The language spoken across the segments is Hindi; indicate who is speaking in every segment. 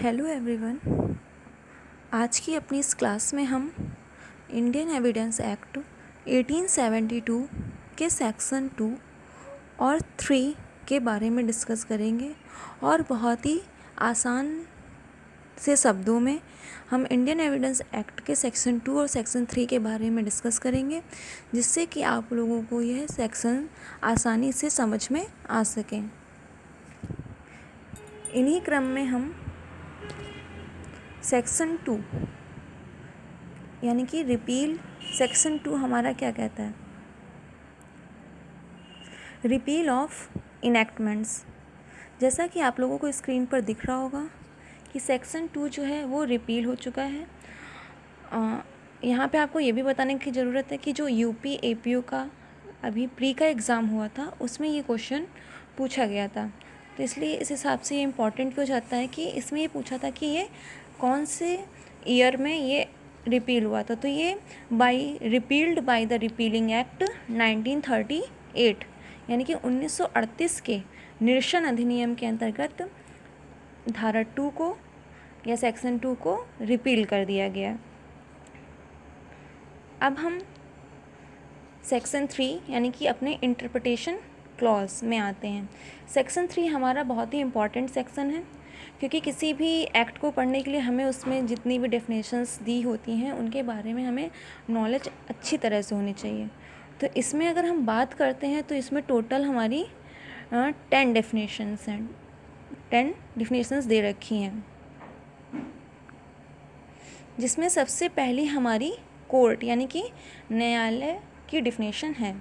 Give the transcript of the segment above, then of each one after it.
Speaker 1: Hello everyone. आज की अपनी इस क्लास में हम इंडियन एविडेंस एक्ट 1872 के सेक्शन 2 और 3 के बारे में डिस्कस करेंगे और बहुत ही आसान से शब्दों में हम इंडियन एविडेंस एक्ट के सेक्शन 2 और सेक्शन 3 के बारे में डिस्कस करेंगे, जिससे कि आप लोगों को यह सेक्शन आसानी से समझ में आ सकें। इन्हीं क्रम में हम सेक्शन 2 यानी कि रिपील सेक्शन 2 हमारा क्या कहता है? Repeal of enactments. जैसा कि आप लोगों को स्क्रीन पर दिख रहा होगा कि सेक्शन 2 जो है वो रिपील हो चुका है। यहाँ पे आपको ये भी बताने की ज़रूरत है कि जो यूपी एपीओ का अभी प्री का एग्ज़ाम हुआ था उसमें ये क्वेश्चन पूछा गया था, तो इसलिए इस हिसाब से ये इम्पॉर्टेंट हो जाता है कि इसमें ये पूछा था कि ये कौन से ईयर में ये रिपील हुआ था। तो ये repealed by the repealing act 1938 यानी कि 1938 के निरसन अधिनियम के अंतर्गत धारा 2 को या सेक्शन 2 को रिपील कर दिया गया। अब हम सेक्शन 3 यानी कि अपने इंटरप्रिटेशन क्लॉज में आते हैं। सेक्शन 3 हमारा बहुत ही इम्पॉर्टेंट सेक्शन है, क्योंकि किसी भी एक्ट को पढ़ने के लिए हमें उसमें जितनी भी डेफिनेशंस दी होती हैं उनके बारे में हमें नॉलेज अच्छी तरह से होनी चाहिए। तो इसमें अगर हम बात करते हैं तो इसमें टोटल हमारी 10 डेफिनेशंस हैं, 10 डेफिनेशंस दे रखी हैं, जिसमें सबसे पहली हमारी कोर्ट यानी कि न्यायालय की डेफिनेशन है।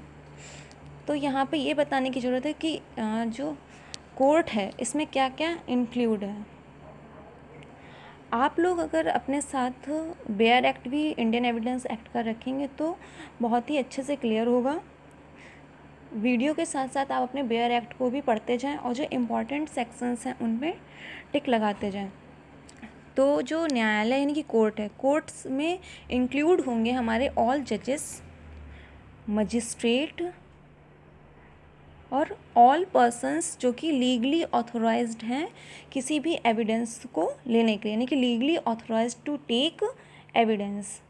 Speaker 1: तो यहाँ पे ये बताने की ज़रूरत है कि जो कोर्ट है इसमें क्या क्या इंक्लूड है। आप लोग अगर अपने साथ बेयर एक्ट भी इंडियन एविडेंस एक्ट का रखेंगे तो बहुत ही अच्छे से क्लियर होगा। वीडियो के साथ साथ आप अपने बेयर एक्ट को भी पढ़ते जाएं और जो इम्पॉर्टेंट सेक्शंस हैं उनमें टिक लगाते जाएं। तो जो न्यायालय यानी कि कोर्ट है, कोर्ट्स में इंक्लूड होंगे हमारे ऑल जजेस, मजिस्ट्रेट और ऑल पर्सन्स जो कि लीगली ऑथोराइज्ड हैं किसी भी एविडेंस को लेने के लिए, यानी कि legally authorised to take evidence.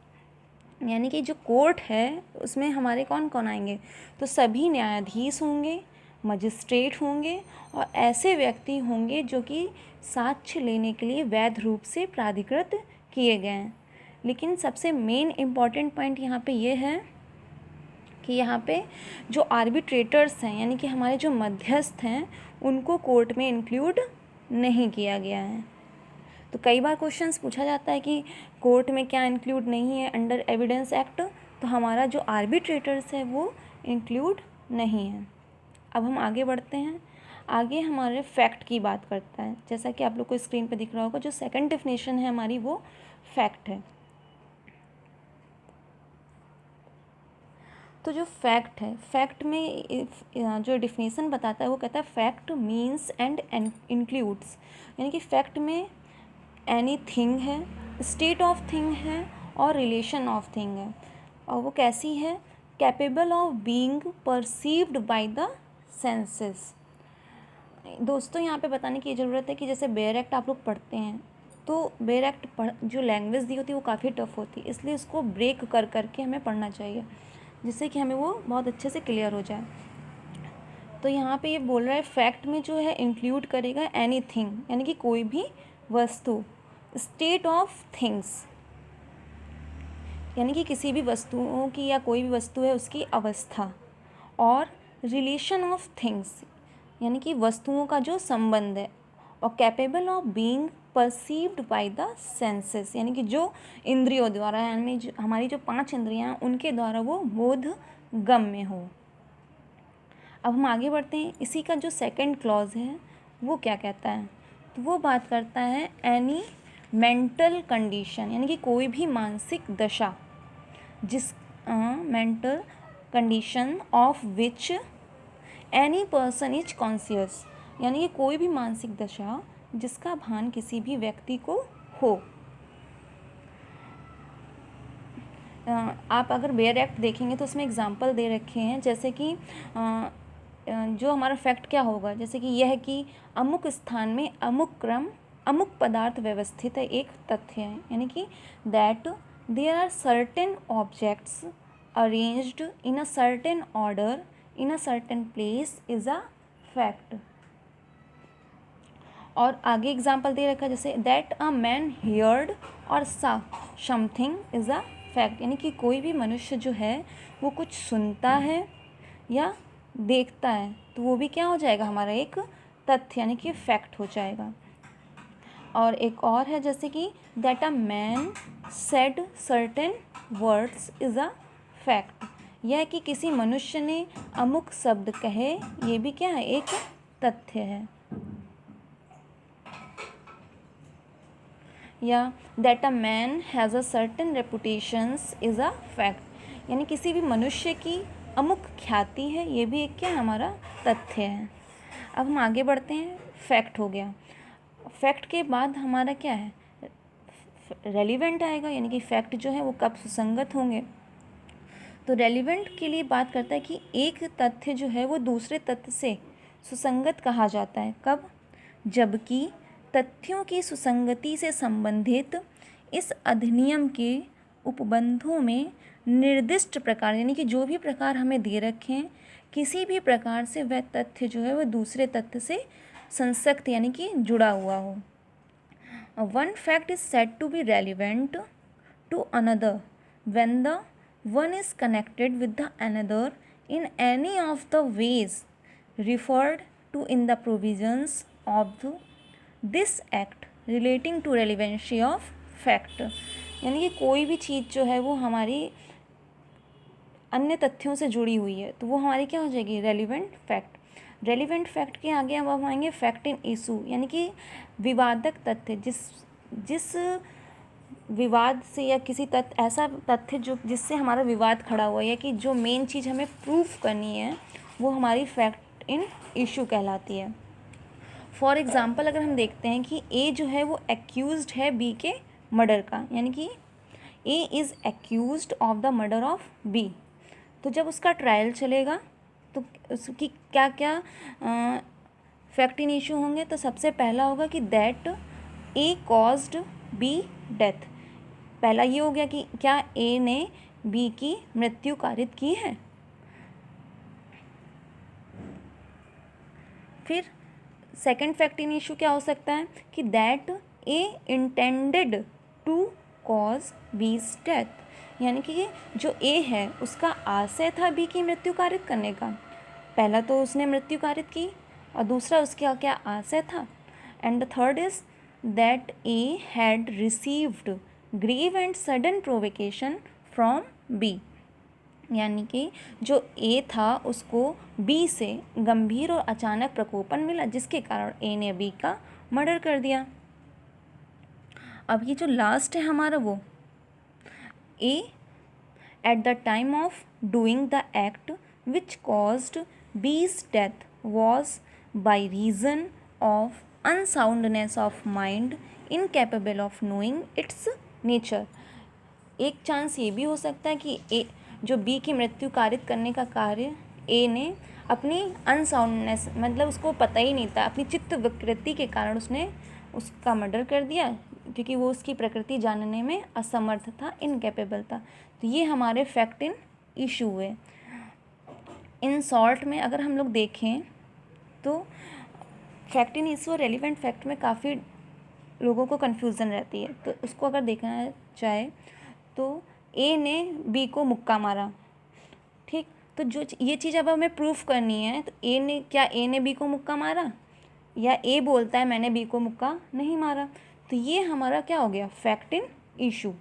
Speaker 1: यानी कि जो कोर्ट है उसमें हमारे कौन कौन आएंगे? तो सभी न्यायाधीश होंगे, मजिस्ट्रेट होंगे और ऐसे व्यक्ति होंगे जो कि साक्ष्य लेने के लिए वैध रूप से प्राधिकृत किए गए हैं। लेकिन सबसे मेन इम्पॉर्टेंट पॉइंट यहाँ पे ये है कि यहाँ पे जो आर्बिट्रेटर्स हैं यानी कि हमारे जो मध्यस्थ हैं उनको कोर्ट में इंक्लूड नहीं किया गया है। तो कई बार क्वेश्चंस पूछा जाता है कि कोर्ट में क्या इंक्लूड नहीं है अंडर एविडेंस एक्ट, तो हमारा जो आर्बिट्रेटर्स है वो इंक्लूड नहीं है। अब हम आगे बढ़ते हैं। आगे हमारे फैक्ट की बात करता है। जैसा कि आप लोग को स्क्रीन पे दिख रहा होगा, जो सेकंड डेफिनेशन है हमारी वो फैक्ट है। तो जो फैक्ट है, फैक्ट में जो डिफिनेशन बताता है वो कहता है फैक्ट मीन्स एंड इंक्लूड्स, यानी कि फैक्ट में एनी थिंग है, स्टेट ऑफ थिंग है और रिलेशन ऑफ थिंग है। और वो कैसी है? Capable of being perceived by the senses. दोस्तों यहाँ पे बताने की ज़रूरत है कि जैसे बेयर एक्ट आप लोग पढ़ते हैं तो बेयर एक्ट जो लैंग्वेज दी होती है वो काफ़ी टफ होती है, इसलिए उसको ब्रेक कर करके हमें पढ़ना चाहिए, जिससे कि हमें वो बहुत अच्छे से क्लियर हो जाए। तो यहाँ पे ये बोल रहा है फैक्ट में जो है इंक्लूड करेगा एनीथिंग, यानी कि कोई भी वस्तु, स्टेट ऑफ थिंग्स यानी कि किसी भी वस्तुओं की या कोई भी वस्तु है उसकी अवस्था, और रिलेशन ऑफ थिंग्स यानी कि वस्तुओं का जो संबंध है, और capable of being perceived by the senses यानी कि जो इंद्रियों द्वारा, यानी हमारी जो 5 इंद्रियां हैं उनके द्वारा वो बोध गम्य हो। अब हम आगे बढ़ते हैं। इसी का जो सेकंड क्लॉज है वो क्या कहता है? तो वो बात करता है एनी मेंटल कंडीशन, यानी कि कोई भी मानसिक दशा, जिस mental condition of which any person is conscious, यानी कि कोई भी मानसिक दशा जिसका भान किसी भी व्यक्ति को हो। आप अगर बेयर एक्ट देखेंगे तो उसमें एग्जाम्पल दे रखे हैं, जैसे कि जो हमारा फैक्ट क्या होगा, जैसे कि यह कि अमुक स्थान में अमुक क्रम अमुक पदार्थ व्यवस्थित है एक तथ्य है, यानी कि that there are certain objects arranged in a certain order in a certain place is a fact. और आगे एग्जाम्पल दे रखा है जैसे दैट अ मैन हियर्ड और सा समथिंग इज़ अ फैक्ट, यानी कि कोई भी मनुष्य जो है वो कुछ सुनता है या देखता है तो वो भी क्या हो जाएगा, हमारा एक तथ्य यानी कि फैक्ट हो जाएगा। और एक और है जैसे कि that a man said certain words is a fact, यह कि किसी मनुष्य ने अमुक शब्द कहे ये भी क्या है, एक तथ्य है। या that a man has a certain reputations is a fact, यानी किसी भी मनुष्य की अमुक ख्याति है ये भी एक क्या हमारा तथ्य है। अब हम आगे बढ़ते हैं, फैक्ट हो गया। फैक्ट के बाद हमारा क्या है, रेलिवेंट आएगा, यानी कि फैक्ट जो है वो कब सुसंगत होंगे। तो रेलिवेंट के लिए बात करता है कि एक तथ्य जो है वो दूसरे तथ्य से सुसंगत कहा जाता है, कब, जबकि तथ्यों की सुसंगति से संबंधित इस अधिनियम के उपबंधों में निर्दिष्ट प्रकार, यानी कि जो भी प्रकार हमें दे रखे हैं किसी भी प्रकार से वह तथ्य जो है वह दूसरे तथ्य से संसक्त यानी कि जुड़ा हुआ हो। One fact is said to be relevant to another when the one is connected with the another in any of the ways referred to in the provisions of this act relating to relevancy of fact, यानी कि कोई भी चीज़ जो है वो हमारी अन्य तथ्यों से जुड़ी हुई है तो वो हमारी क्या हो जाएगी, रेलिवेंट फैक्ट। रेलिवेंट फैक्ट के आगे अब हम आएंगे फैक्ट इन इशू, यानी कि विवादक तथ्य, जिस विवाद से या किसी तथ्य, ऐसा तथ्य जो जिससे हमारा विवाद खड़ा हुआ है या कि जो मेन चीज़ हमें प्रूफ करनी है वो हमारी फैक्ट इन इशू कहलाती है। फॉर एग्ज़ाम्पल अगर हम देखते हैं कि ए जो है वो एक्यूज्ड है बी के मर्डर का, यानी कि A is accused of the murder of B, तो जब उसका ट्रायल चलेगा तो उसकी क्या क्या फैक्ट इन इशू होंगे। तो सबसे पहला होगा कि that A caused B death, पहला ये हो गया कि क्या ए ने बी की मृत्यु कारित की है। फिर सेकंड फैक्ट इन इशू क्या हो सकता है कि that A intended to cause B's death, यानी कि जो ए है उसका आशय था बी की मृत्यु कारित करने का, पहला तो उसने मृत्यु कारित की और दूसरा उसका क्या आशय था। And the third is that A had received grave and sudden provocation from B, यानी कि जो ए था उसको बी से गंभीर और अचानक प्रकोपन मिला जिसके कारण ए ने बी का मर्डर कर दिया। अब ये जो लास्ट है हमारा वो a at the time of doing the act which caused his death was by reason of unsoundness of mind incapable of knowing its nature. एक चांस ये भी हो सकता है कि ए जो बी की मृत्यु कारित करने का कार्य ए ने अपनी अनसाउंडनेस, मतलब उसको पता ही नहीं था, अपनी चित्त विकृति के कारण उसने उसका मर्डर कर दिया क्योंकि वो उसकी प्रकृति जानने में असमर्थ था, इनकेपेबल था। तो ये हमारे फैक्ट इन इशू हुए। इन शॉर्ट में अगर हम लोग देखें तो फैक्ट इन इशू और रेलिवेंट फैक्ट में काफ़ी लोगों को कन्फ्यूज़न रहती है। तो उसको अगर देखना चाहे तो ए ने बी को मुक्का मारा, ठीक, तो जो ये चीज़ अब हमें प्रूफ करनी है तो ए ने बी को मुक्का मारा या ए बोलता है मैंने बी को मुक्का नहीं मारा, तो ये हमारा क्या हो गया, फैक्ट इन इशू।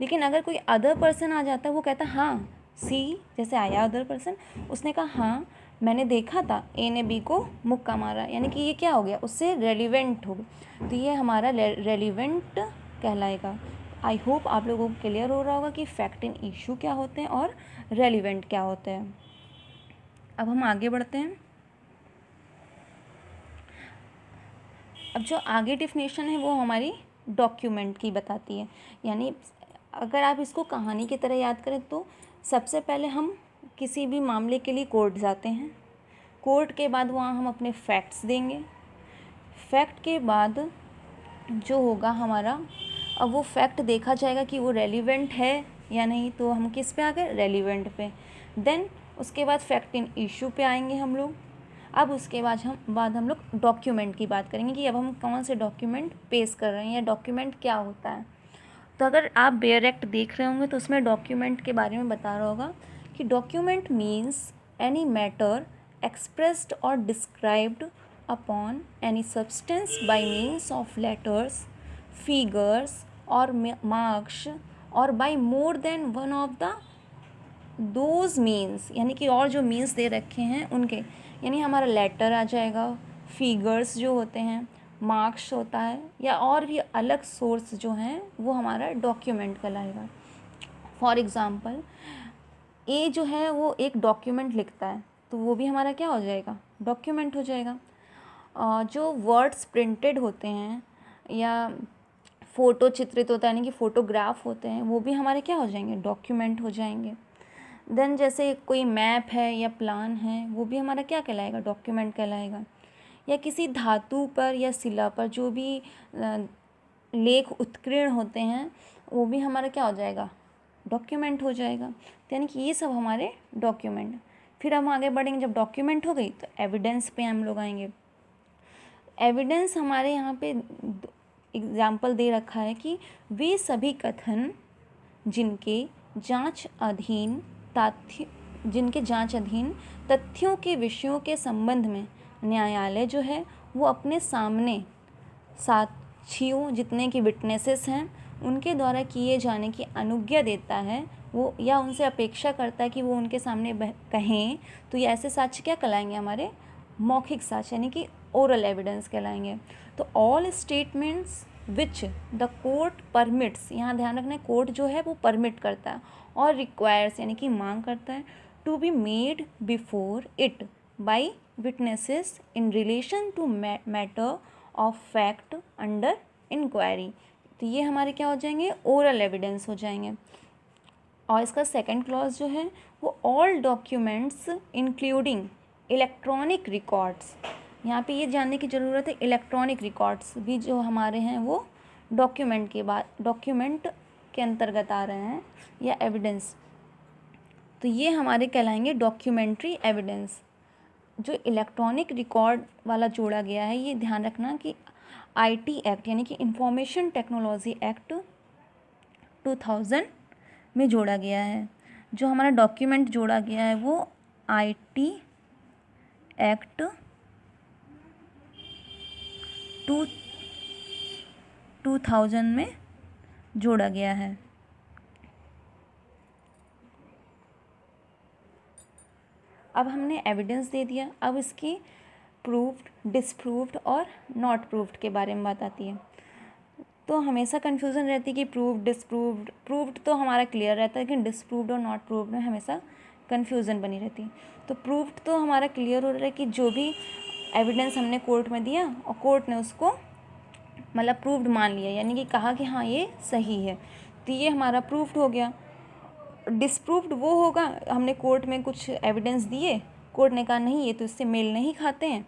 Speaker 1: लेकिन अगर कोई अदर पर्सन आ जाता है वो कहता हाँ सी, जैसे आया अदर पर्सन, उसने कहा हाँ मैंने देखा था ए ने बी को मुक्का मारा, यानी कि ये क्या हो गया, उससे रेलिवेंट हो गया, तो ये हमारा रेलिवेंट कहलाएगा। आई होप आप लोगों को क्लियर हो रहा होगा कि फैक्ट इन इशू क्या होते हैं और रेलिवेंट क्या होते हैं। अब हम आगे बढ़ते हैं। अब जो आगे डेफिनेशन है वो हमारी डॉक्यूमेंट की बताती है, यानी अगर आप इसको कहानी की तरह याद करें तो सबसे पहले हम किसी भी मामले के लिए कोर्ट जाते हैं, कोर्ट के बाद वहाँ हम अपने फैक्ट्स देंगे, फैक्ट के बाद जो होगा हमारा, अब वो फैक्ट देखा जाएगा कि वो रेलिवेंट है या नहीं, तो हम किस पे आ गए, रेलिवेंट पे। देन उसके बाद फैक्ट इन इशू पे आएंगे हम लोग। अब उसके बाद हम लोग डॉक्यूमेंट की बात करेंगे कि अब हम कौन से डॉक्यूमेंट पेश कर रहे हैं या डॉक्यूमेंट क्या होता है। तो अगर आप बेयर एक्ट देख रहे होंगे तो उसमें डॉक्यूमेंट के बारे में बता रहा होगा कि document means any matter expressed or described upon any substance by means of letters, figures or marks or by more than one of the those means, यानी कि और जो मीन्स दे रखे हैं उनके, यानी हमारा लेटर आ जाएगा, फिगर्स जो होते हैं, मार्क्स होता है, या और भी अलग सोर्स जो हैं वो हमारा डॉक्यूमेंट कहलाएगा। फॉर एग्ज़ाम्पल ए जो है वो एक डॉक्यूमेंट लिखता है तो वो भी हमारा क्या हो जाएगा, डॉक्यूमेंट हो जाएगा। जो वर्ड्स प्रिंटेड होते हैं या फ़ोटो चित्रित होता है यानी कि फ़ोटोग्राफ होते हैं वो भी हमारे क्या हो जाएंगे, डॉक्यूमेंट हो जाएंगे। देन जैसे कोई मैप है या प्लान है वो भी हमारा क्या कहलाएगा, डॉक्यूमेंट कहलाएगा। या किसी धातु पर या शिला पर जो भी लेख उत्कीर्ण होते हैं वो भी हमारा क्या हो जाएगा, डॉक्यूमेंट हो जाएगा। तो यानी कि ये सब हमारे डॉक्यूमेंट। फिर हम आगे बढ़ेंगे, जब डॉक्यूमेंट हो गई तो एविडेंस पे हम लोग आएंगे। एविडेंस हमारे यहाँ पे एग्जाम्पल दे रखा है कि वे सभी कथन जिनके जांच अधीन तथ्यों के विषयों के संबंध में न्यायालय जो है वो अपने सामने साक्षियों, जितने की विटनेसेस हैं, उनके द्वारा किए जाने की अनुज्ञा देता है वो, या उनसे अपेक्षा करता है कि वो उनके सामने कहें, तो ये ऐसे साक्ष्य क्या कहलाएंगे, हमारे मौखिक साक्ष्य यानी कि ओरल एविडेंस कहलाएंगे। तो all statements which the court permits, यहाँ ध्यान रखना है कोर्ट जो है वो परमिट करता है, और रिक्वायर्स यानी कि मांग करता है, to be made before it by witnesses in relation to matter of fact under inquiry. तो ये हमारे क्या हो जाएंगे, ओरल एविडेंस हो जाएंगे। और इसका सेकंड क्लॉज जो है वो all documents including electronic records, यहाँ पे ये जानने की ज़रूरत है इलेक्ट्रॉनिक रिकॉर्ड्स भी जो हमारे हैं वो डॉक्यूमेंट के अंतर्गत आ रहे हैं या एविडेंस। तो ये हमारे कहलाएंगे डॉक्यूमेंट्री एविडेंस। जो इलेक्ट्रॉनिक रिकॉर्ड वाला जोड़ा गया है ये ध्यान रखना कि आईटी एक्ट यानी कि इंफॉर्मेशन टेक्नोलॉजी एक्ट 2000 में जोड़ा गया है। जो हमारा डॉक्यूमेंट जोड़ा गया है वो आईटी एक्ट 2000 में जोड़ा गया है। अब हमने एविडेंस दे दिया, अब इसकी प्रूव्ड, डिसप्रूव्ड और नॉट प्रूव्ड के बारे में बात आती है। तो हमेशा कन्फ्यूज़न रहती है कि प्रूव्ड, डिसप्रूव्ड। प्रूव्ड तो हमारा क्लियर रहता है लेकिन डिसप्रूव्ड और नॉट प्रूव्ड में हमेशा कन्फ्यूज़न बनी रहती है। तो प्रूव्ड तो हमारा क्लियर हो रहा है कि जो भी एविडेंस हमने कोर्ट में दिया और कोर्ट ने उसको मतलब प्रूव्ड मान लिया, यानी कि कहा कि हाँ ये सही है, तो ये हमारा प्रूव्ड हो गया। डिसप्रूव्ड वो होगा, हमने कोर्ट में कुछ एविडेंस दिए, कोर्ट ने कहा नहीं ये तो इससे मेल नहीं खाते हैं,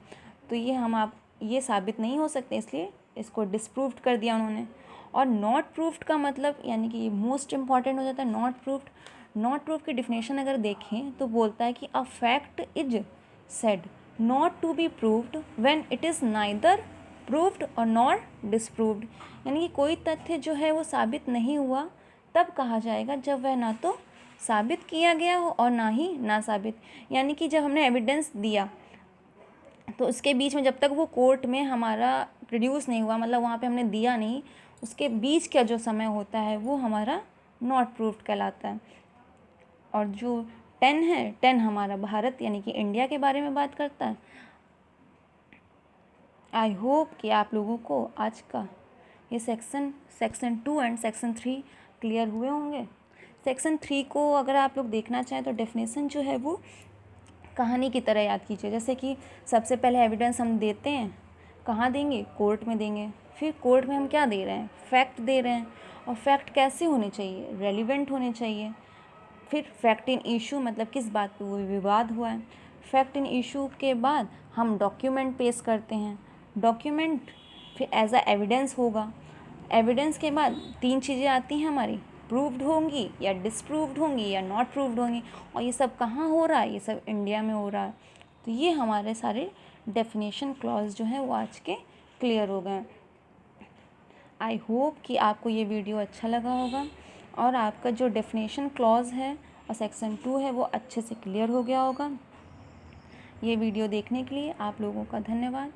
Speaker 1: तो ये साबित नहीं हो सकते, इसलिए इसको डिसप्रूव्ड कर दिया उन्होंने। और नॉट प्रूव्ड का मतलब यानी कि मोस्ट इम्पॉर्टेंट हो जाता है नॉट प्रूव्ड। नॉट प्रूव्ड की डिफिनेशन अगर देखें तो बोलता है कि a fact is said not to be proved when it is neither proved or not disproved, यानी कि कोई तथ्य जो है वो साबित नहीं हुआ तब कहा जाएगा जब वह ना तो साबित किया गया हो और ना ही ना साबित। यानी कि जब हमने एविडेंस दिया तो उसके बीच में जब तक वो कोर्ट में हमारा प्रोड्यूस नहीं हुआ, मतलब वहाँ पे हमने दिया नहीं, उसके बीच का जो समय होता है वो हमारा नॉट प्रूव्ड कहलाता है। और जो 10 है, 10 हमारा भारत यानी कि इंडिया के बारे में बात करता है। आई होप कि आप लोगों को आज का ये सेक्शन 2 एंड सेक्शन 3 क्लियर हुए होंगे। सेक्शन 3 को अगर आप लोग देखना चाहें तो डेफिनेशन जो है वो कहानी की तरह याद कीजिए। जैसे कि सबसे पहले एविडेंस हम देते हैं, कहाँ देंगे, कोर्ट में देंगे। फिर कोर्ट में हम क्या दे रहे हैं, फैक्ट दे रहे हैं, और फैक्ट कैसे होने चाहिए, रेलिवेंट होने चाहिए। फिर फैक्ट इन इशू, मतलब किस बात पे वो विवाद हुआ है। फैक्ट इन इशू के बाद हम डॉक्यूमेंट पेश करते हैं। डॉक्यूमेंट फिर एज अ एविडेंस होगा। एविडेंस के बाद 3 चीज़ें आती हैं हमारी, प्रूव्ड होंगी या डिसप्रूव्ड होंगी या नॉट प्रूव्ड होंगी। और ये सब कहाँ हो रहा है? ये सब इंडिया में हो रहा है। तो ये हमारे सारे डेफिनेशन क्लॉज जो हैं वो आज के क्लियर हो गए। आई होप कि आपको ये वीडियो अच्छा लगा होगा और आपका जो डेफिनेशन क्लॉज है और सेक्शन 2 है वो अच्छे से क्लियर हो गया होगा। ये वीडियो देखने के लिए आप लोगों का धन्यवाद।